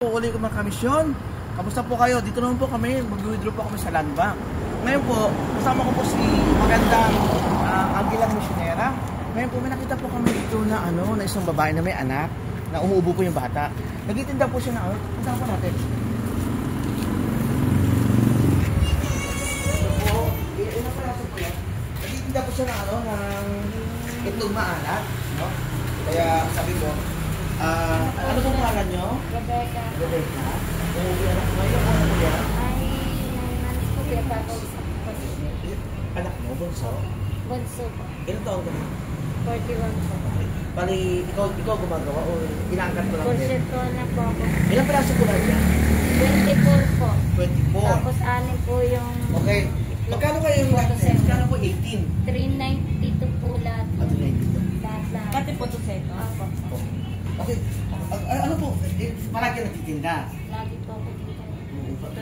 Uli ko mga kamisyon. Kamusta po kayo? Dito naman po kami, mag-withdraw po kami sa land bank. Ngayon po, kasama ko po si magandang Agilang Misyonera. Ngayon po, may nakita po kami dito na na isang babae na may anak, na umuubo po yung bata. Nagtitinda po siya na punta po natin. Ito po, nagtitinda po siya na ng itlog maalat. No? Kaya sabi ko, ano pong pangalan nyo? Rebecca. Rebecca. Umuwi anak mo. Ano po yan? Ay, 9 months po pinapakausap ko. Anak mo, bunso? Bunso po. Ilan taon ka na? 41 po. Bali, ikaw gumagawa o inaangkat ko lang din? Porsyento na po ako. Ilang piraso ko lang yan? 24 po. 24. Tapos 6 po yung... Okay. Magkano kayo yung lahat? Magkano po 18? 392 po lahat. At 92. Lahat. Pati po to seto. Opo. Okay. Ano po? Palagi nagtitinda. Lagi po ako dito.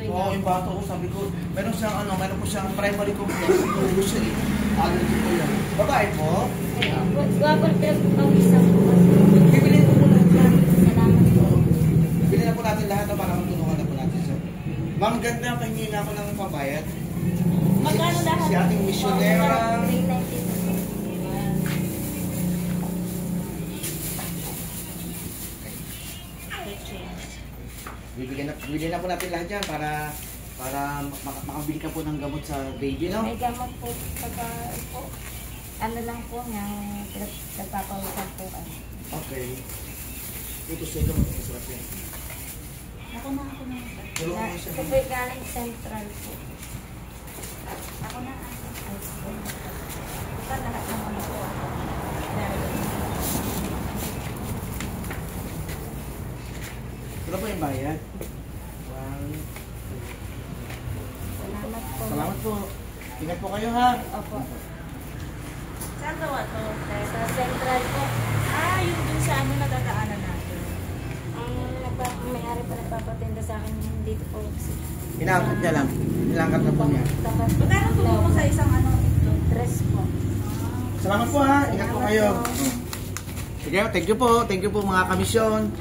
Oo, yung bata ko, sabi ko, meron po siyang primary complex, grocery. Allergy po yan. Babae po? Guwapang pinagpapawisan po kasi. Bibilin po lahat yan. Salamat po. Bibilin na po natin lahat para matulungan na po natin siya. Ma'am, ganda, pahingi na ako ng pambayad. Magkano lahat? Si ating misyonera. 392 po. Bibigyan na po natin lahat yan para makabili ka po ng gamot sa baby, no? May gamot po. Pagka po. Ano lang po niya. Nagpapawisan po. Okay. Ito sa ito, masarap yan. Ako na. Tulungan mo siya. Ito po galing central po. Ako na. Ito lahat ng ano po ako. Ito po yung bayad. Salamat po. Salamat po. Ingat po kayo, ha? Opo. Saan gawa to? Sa central po. Yung dun sa ano nadadaanan natin. Ang may-ari pa nagpapatinda sa akin dito po. Inaangkat niya lang. Inaangkat na po niya. Magkano tubo mo sa isang ano? Dress po. Salamat po, ha? Ingat po kayo. Sige, thank you po. Thank you po mga kamisyon.